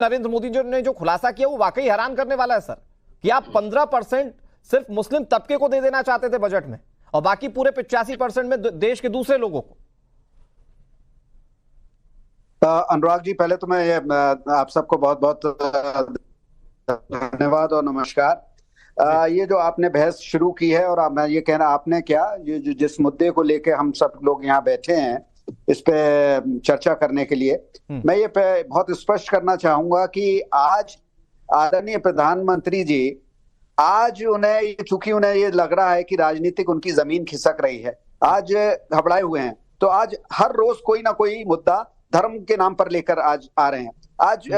नरेंद्र मोदी ने जो खुलासा किया वो वाकई हैरान करने वाला है सर, कि आप 15% सिर्फ मुस्लिम तबके को दे देना चाहते थे बजट में और बाकी पूरे 85% में देश के दूसरे लोगों को। अनुराग जी, पहले तो मैं आप सबको बहुत बहुत धन्यवाद और नमस्कार। ये जो आपने बहस शुरू की है और मैं ये कहना, आपने क्या ये जिस मुद्दे को लेके हम सब लोग यहाँ बैठे हैं इस पे चर्चा करने के लिए, मैं ये बहुत स्पष्ट करना चाहूंगा कि आज आदरणीय प्रधानमंत्री जी, आज उन्हें, चूंकि उन्हें ये लग रहा है कि राजनीतिक उनकी जमीन खिसक रही है, आज घबराए हुए हैं, तो आज हर रोज कोई ना कोई मुद्दा धर्म के नाम पर लेकर आज आ रहे हैं। आज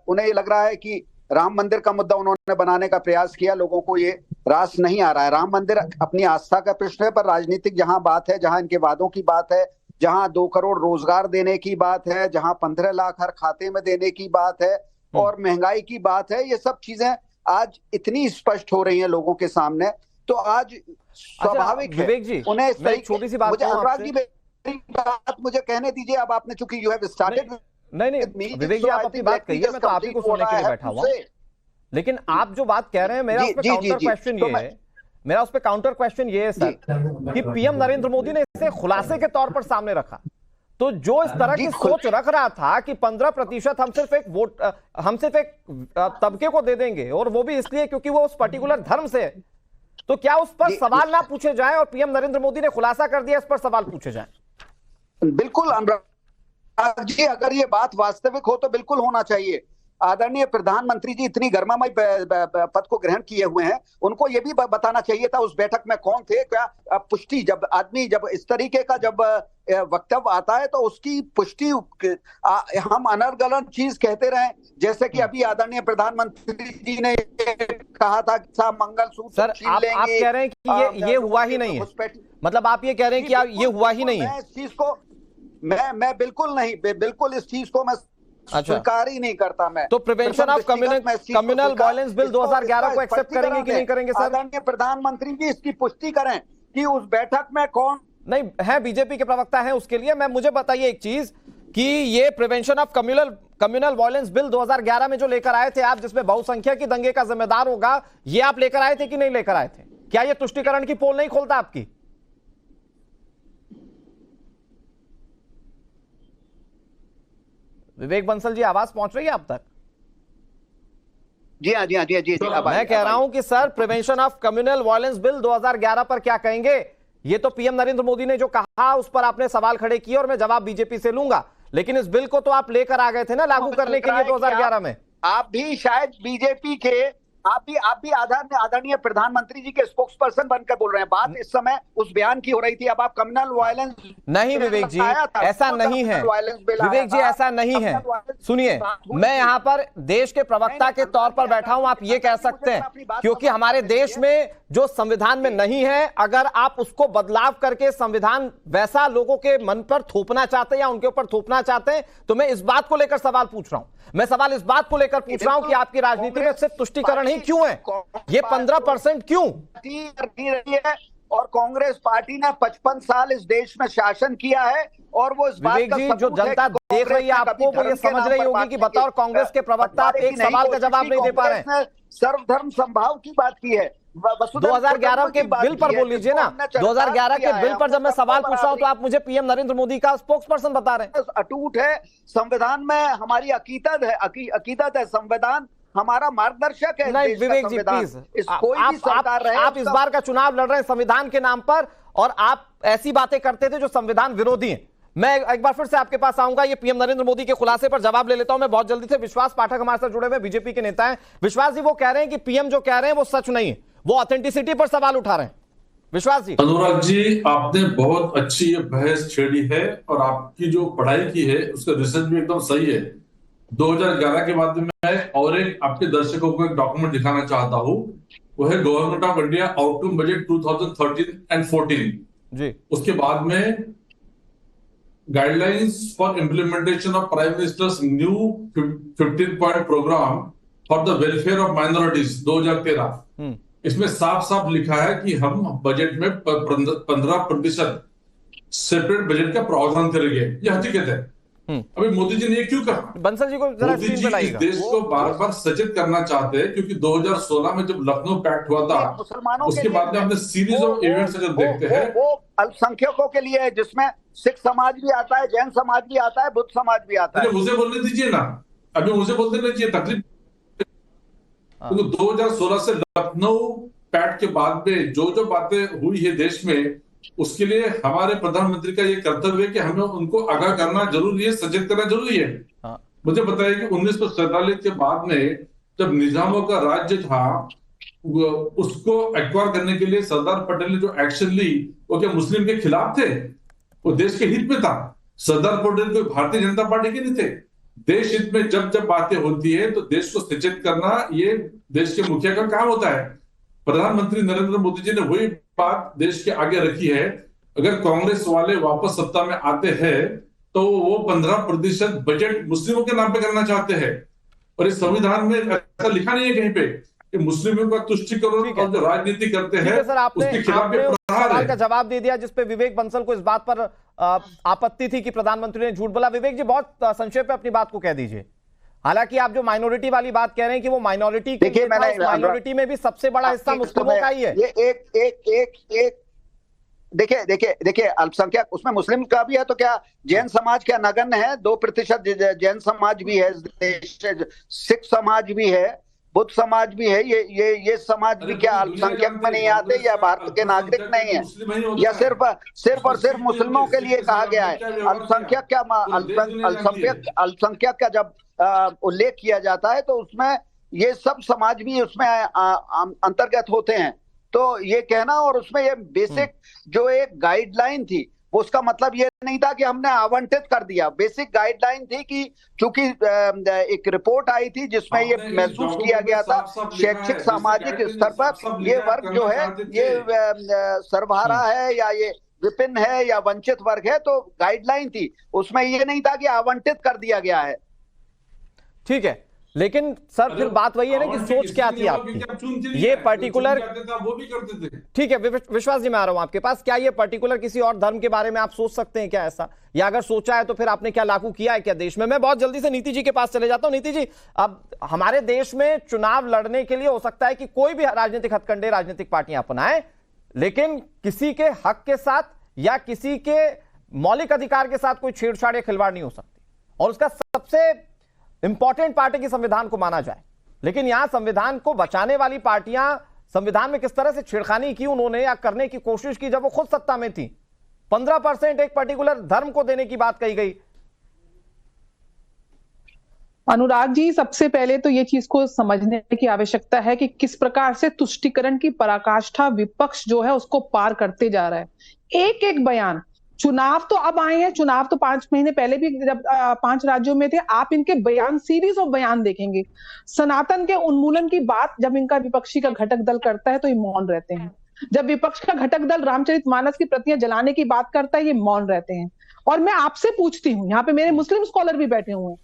उन्हें ये लग रहा है कि राम मंदिर का मुद्दा उन्होंने बनाने का प्रयास किया, लोगों को ये रास नहीं आ रहा है। राम मंदिर अपनी आस्था का प्रश्न है, पर राजनीतिक जहां बात है, जहां इनके वादों की बात है, जहां 2 करोड़ रोजगार देने की बात है, जहां 15 लाख हर खाते में देने की बात है और महंगाई की बात है, ये सब चीजें आज इतनी स्पष्ट हो रही हैं लोगों के सामने, तो आज स्वाभाविक है विवेक जी, उन्हें मैं एक छोटी सी बात मुझे अनुराग जी बात मुझे कहने दीजिए। अब आपने चूंकि यू हैव स्टार्टेड, नहीं विवेक जी, आप अपनी बात कहिए, मैं तो आप ही को सुनने के लिए बैठा हुआ। लेकिन आप जो बात कह रहे हैं, मेरा उस पे काउंटर क्वेश्चन ये है, मेरा उस पे काउंटर क्वेश्चन ये है सर, कि पीएम नरेंद्र मोदी ने इसे खुलासे के तौर पर सामने रखा, तो जो इस तरह की सोच रख रहा था कि 15% हम सिर्फ एक तबके को दे देंगे और वो भी इसलिए क्योंकि वो उस पर्टिकुलर धर्म से है, तो क्या उस पर सवाल ना पूछे जाएं और पीएम नरेंद्र मोदी ने खुलासा कर दिया, इस पर सवाल पूछे जाएं? बिल्कुल अनुराग जी, अगर ये बात वास्तविक हो तो बिल्कुल होना चाहिए। आदरणीय प्रधानमंत्री जी इतनी गर्मामय पद को ग्रहण किए हुए हैं, उनको ये भी बताना चाहिए था उस बैठक में कौन थे। क्या पुष्टि, जब आदमी जब इस तरीके का जब वक्तव्य आता है तो उसकी पुष्टि, हम अनर्गलन चीज कहते रहे, जैसे कि अभी आदरणीय प्रधानमंत्री जी ने कहा था कि मंगलसूत्र सर, आप कह रहे हैं कि ये हुआ ही नहीं है, मतलब आप ये कह रहे हैं कि ये हुआ ही नहीं है? इस चीज को मैं बिल्कुल नहीं, बिल्कुल इस चीज को मैं स्वीकार ही नहीं करता। मैं तो prevention of communal violence bill 2011 को एक्सेप्ट करेंगे कि नहीं करेंगे सर? आदरणीय प्रधानमंत्री जी इसकी पुष्टि करें कि उस बैठक में कौन नहीं है, बीजेपी के प्रवक्ता हैं उसके लिए। मैं, मुझे बताइए एक चीज कि ये prevention of communal violence bill 2011 में जो लेकर आए थे आप, जिसमें बहुसंख्यक की दंगे का जिम्मेदार होगा, ये आप लेकर आए थे कि नहीं लेकर आए थे? क्या ये तुष्टिकरण की पोल नहीं खोलता आपकी? विवेक बंसल जी, आवाज पहुंच रही है आप तक? जी हाँ, जी हाँ, जी हाँ, जी हाँ। मैं कह रहा हूं कि sir, prevention of communal violence bill 2011 पर क्या कहेंगे? ये तो पीएम नरेंद्र मोदी ने जो कहा उस पर आपने सवाल खड़े किए और मैं जवाब बीजेपी से लूंगा, लेकिन इस बिल को तो आप लेकर आ गए थे ना लागू करने के लिए 2011 में। आप भी शायद बीजेपी के, आप भी आदरणीय प्रधानमंत्री जी के स्पोक्स पर्सन बनकर बोल रहे हैं। बात इस समय उस बयान की हो रही थी, अब आप कम्युनल वायलेंस नहीं विवेक जी, ऐसा नहीं है विवेक जी, ऐसा नहीं है। सुनिए, मैं यहां पर देश के प्रवक्ता के तौर पर बैठा हूं, आप ये कह सकते हैं, क्योंकि हमारे देश में जो संविधान में नहीं है, अगर आप उसको बदलाव करके संविधान वैसा लोगों के मन पर थोपना चाहते हैं या उनके ऊपर थोपना चाहते हैं, तो मैं इस बात को लेकर सवाल पूछ रहा हूं। मैं सवाल इस बात को लेकर पूछ रहा हूं कि आपकी राजनीति में सिर्फ तुष्टिकरण ही क्यों है? ये 15% क्यों? और कांग्रेस पार्टी ने 55 साल इस देश में शासन किया है और वो इस बात का सबूत है। जो जनता देख रही है आपको, वो ये समझ रही होगी कि बतौर कांग्रेस के प्रवक्ता आप एक सवाल का जवाब नहीं दे पा रहे हैं। सर्वधर्म समभाव की बात की है। 2011 के बिल पर बोल लीजिए ना। 2011 के बिल पर जब मैं सवाल पूछ रहा हूं तो आप मुझे पीएम नरेंद्र मोदी का स्पोक्स पर्सन बता रहे हैं। अटूट है संविधान में, हमारी अकीदत है, संविधान हमारा मार्गदर्शक है। नहीं विवेक जी, प्लीज, आप इस बार का चुनाव लड़ रहे हैं संविधान के नाम पर और आप ऐसी बातें करते थे जो संविधान विरोधी हैं। मैं एक बार फिर से आपके पास आऊंगा, ये पीएम नरेंद्र मोदी के खुलासे पर जवाब ले लेता हूं मैं बहुत जल्दी से। विश्वास पाठक हमारे साथ जुड़े हुए बीजेपी के नेता हैं। विश्वास जी, वो कह रहे हैं कि पीएम जो कह रहे हैं वो सच नहीं है, वो ऑथेंटिसिटी पर सवाल उठा रहे हैं। विश्वास जी। अनुराग जी, आपने बहुत अच्छी ये बहस छेड़ी है और आपकी जो पढ़ाई की है उसका रिसर्च भी एकदम सही है। 2011 के बाद में मैं और एक आपके दर्शकों को एक डॉक्यूमेंट दिखाना चाहता हूँ, वो है government of India outcome budget 2013 and 14 जी। उसके बाद में guidelines for implementation of prime minister's new 15 point programme for the welfare of minorities 2013। इसमें साफ साफ लिखा है कि हम बजट में 15% सेपरेट बजट का प्रावधान करेंगे। यह हकीकत है। अभी मोदी जी ने ये क्यों कहा? बंसल जी को जरा मोदी स्क्रीन जी पे इस लाइएगा। देश को बार बार सचेत करना चाहते हैं, क्योंकि 2016 में जब लखनऊ पैक्ट हुआ था, मुसलमानों उसके बाद में हमने सीरीज ऑफ इवेंट्स अगर देखते हैं, वो अल्पसंख्यकों के लिए है, जिसमें सिख समाज भी आता है, जैन समाज भी आता है, बुद्ध समाज भी आता है। मुझे बोलने दीजिए ना, अभी मुझे बोलने दीजिए। तकलीफ 2016 से लखनऊ पैक्ट के बाद में जो बातें हुई है देश में, उसके लिए हमारे प्रधानमंत्री का ये कर्तव्य है कि हमें उनको आगाह करना जरूरी है, सचेत करना जरूरी है। मुझे बताइए कि 1947 के बाद में जब निजामों का राज्य था, उसको एक्वायर करने के लिए सरदार पटेल ने जो एक्शन ली, वो क्या मुस्लिम के खिलाफ थे? वो देश के हित में था। सरदार पटेल कोई भारतीय जनता पार्टी के नहीं थे। देश हित में जब जब बातें होती है तो देश को सचेत करना ये देश के मुखिया का काम होता है। प्रधानमंत्री नरेंद्र मोदी जी ने वही बात देश के आगे रखी है। अगर कांग्रेस वाले वापस सत्ता में आते हैं तो वो 15% बजट मुस्लिमों के नाम पे करना चाहते हैं, और इस संविधान में ऐसा लिखा नहीं है कहीं पे कि मुस्लिमों का तुष्टिकरण और जो राजनीति करते हैं उसके खिलाफ सवाल का जवाब दे दिया, जिसपे विवेक बंसल को इस बात पर आपत्ति थी कि प्रधानमंत्री ने झूठ बोला। विवेक जी, बहुत संक्षेप में अपनी बात को कह दीजिए। हालांकि आप जो माइनॉरिटी वाली बात कह रहे हैं कि वो माइनॉरिटी, देखिए माइनॉरिटी में भी सबसे बड़ा हिस्सा मुस्लिमों का ही है। ये देखिए अल्पसंख्यक उसमें मुस्लिम का भी है, तो क्या जैन समाज क्या नगण्य है? 2% जैन समाज भी है देश, सिख समाज भी है, बुद्ध समाज भी है। ये समाज भी क्या अल्पसंख्यक में नहीं आते, या भारत के नागरिक नहीं है, या सिर्फ और सिर्फ मुस्लिमों के लिए कहा गया है? अल्पसंख्यक क्या, अल्पसंख्यक का जब उल्लेख किया जाता है तो उसमें ये सब समाज भी उसमें अंतर्गत होते हैं। तो ये कहना, और उसमें ये बेसिक जो एक गाइडलाइन थी, वो उसका मतलब ये नहीं था कि हमने आवंटित कर दिया। बेसिक गाइडलाइन थी कि चूंकि एक रिपोर्ट आई थी जिसमें ये महसूस किया गया था शैक्षिक सामाजिक स्तर पर ये वर्ग जो है ये सर्वहारा है या ये विपिन है या वंचित वर्ग है, तो गाइडलाइन थी, उसमें ये नहीं था कि आवंटित कर दिया गया है। ठीक है, लेकिन सर फिर बात वही है ना कि सोच क्या थी आपकी? ये पर्टिकुलर, वो भी करते थे। ठीक है विश्वास जी, मैं आ रहा हूं आपके पास। क्या ये पर्टिकुलर किसी और धर्म के बारे में आप सोच सकते हैं क्या ऐसा, या अगर सोचा है तो फिर आपने क्या लागू किया है क्या देश में? मैं बहुत जल्दी से नीति जी के पास चले जाता हूं। नीति जी, अब हमारे देश में चुनाव लड़ने के लिए हो सकता है कि कोई भी राजनीतिक हथकंडे राजनीतिक पार्टियां अपनाएं, लेकिन किसी के हक के साथ या किसी के मौलिक अधिकार के साथ कोई छेड़छाड़ या खिलवाड़ नहीं हो सकती, और उसका सबसे इंपॉर्टेंट पार्टी की संविधान को माना जाए। लेकिन यहां संविधान को बचाने वाली पार्टियां संविधान में किस तरह से छेड़खानी की उन्होंने या करने की कोशिश की जब वो खुद सत्ता में थी। 15% एक पर्टिकुलर धर्म को देने की बात कही गई। अनुराग जी, सबसे पहले तो ये चीज को समझने की आवश्यकता है कि किस प्रकार से तुष्टीकरण की पराकाष्ठा विपक्ष जो है उसको पार करते जा रहा है। एक एक बयान, चुनाव तो अब आए हैं, चुनाव तो 5 महीने पहले भी जब 5 राज्यों में थे, आप इनके बयान, सीरीज ऑफ बयान देखेंगे। सनातन के उन्मूलन की बात जब इनका विपक्षी का घटक दल करता है तो ये मौन रहते हैं। जब विपक्ष का घटक दल रामचरितमानस की प्रतियां जलाने की बात करता है, ये मौन रहते हैं। और मैं आपसे पूछती हूँ, यहाँ पे मेरे मुस्लिम स्कॉलर भी बैठे हुए हैं,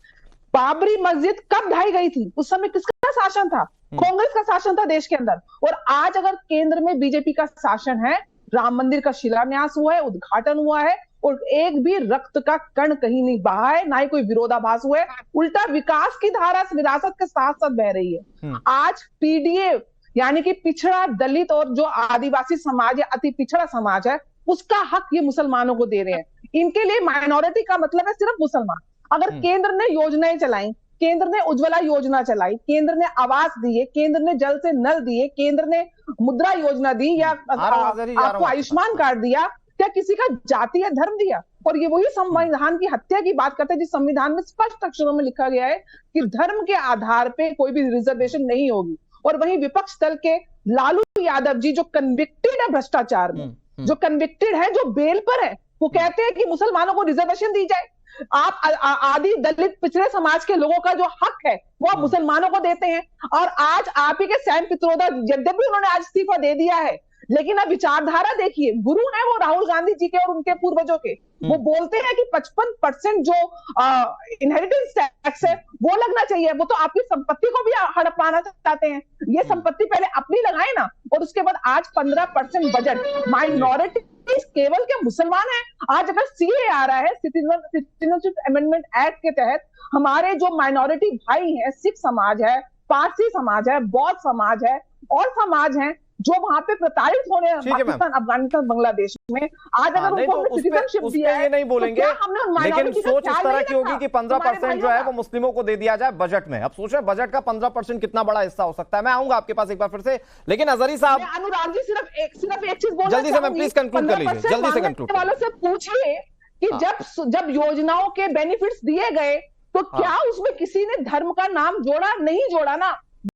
बाबरी मस्जिद कब ढाई गई थी? उस समय किसका शासन था? कांग्रेस का शासन था देश के अंदर। और आज अगर केंद्र में बीजेपी का शासन है, राम मंदिर का शिलान्यास हुआ है, उद्घाटन हुआ है, और एक भी रक्त का कण कहीं नहीं बहा है, ना ही कोई विरोधाभास हुआ है, उल्टा विकास की धारा विरासत के साथ साथ बह रही है। आज पीडीए यानी कि पिछड़ा, दलित और जो आदिवासी समाज या अति पिछड़ा समाज है, उसका हक ये मुसलमानों को दे रहे हैं। इनके लिए माइनॉरिटी का मतलब है सिर्फ मुसलमान। अगर केंद्र ने योजनाएं चलाई, केंद्र ने उज्ज्वला योजना चलाई, केंद्र ने आवास दिए, केंद्र ने जल से नल दिए, केंद्र ने मुद्रा योजना दी, या आपको आयुष्मान कार्ड दिया, क्या किसी का जाति या धर्म दिया? और ये वही संविधान की हत्या की बात करते हैं जिस संविधान में स्पष्ट अक्षरों में लिखा गया है कि धर्म के आधार पे कोई भी रिजर्वेशन नहीं होगी। और वहीं विपक्ष दल के लालू यादव जी जो कन्विक्टेड है भ्रष्टाचार में, जो कन्विक्टेड है, जो बेल पर है, वो कहते हैं कि मुसलमानों को रिजर्वेशन दी जाए। आप आदि दलित पिछड़े समाज के लोगों का जो हक है वो आप मुसलमानों को देते हैं। और आज आप ही के सैम पित्रोदा, यद्यपि उन्होंने आज इस्तीफा दे दिया है, लेकिन अब विचारधारा देखिए, गुरु है वो राहुल गांधी जी के और उनके पूर्वजों के। वो बोलते हैं कि 55% जो इनहेरिटेंस टैक्स है वो लगना चाहिए। वो तो आपकी संपत्ति को भी हड़पवाना चाहते हैं। ये संपत्ति पहले अपनी लगाए ना, और उसके बाद आज 15% बजट माइनॉरिटी केवल क्या मुसलमान है? आज अगर सीए आ रहा है, सिटीजनशिप अमेंडमेंट एक्ट के तहत, हमारे जो माइनॉरिटी भाई हैं, सिख समाज है, पारसी समाज है, बौद्ध समाज है और समाज है जो वहां पे प्रताड़ित होने पाकिस्तान, अफगानिस्तान, बांग्लादेश में, आज अगर उनको हमने सिटीजनशिप दिया है, ये नहीं बोलेंगे, लेकिन सोच इस तरह की होगी कि 15% जो है वो मुस्लिमों को दे दिया जाए बजट में। अब सोच रहे बजट का 15% कितना बड़ा हिस्सा हो सकता है। मैं आऊंगा आपके पास एक बार फिर से, लेकिन अजहरी साहब, अनुराग जी सिर्फ एक चीज बोलना जल्दी से मैं प्लीज कंक्लूड कर लीजिए, जल्दी से कंक्लूड वालों से पूछिए कि जब योजनाओं के बेनिफिट्स दिए गए तो क्या उसमें किसी ने धर्म का नाम जोड़ा? नहीं जोड़ा ना।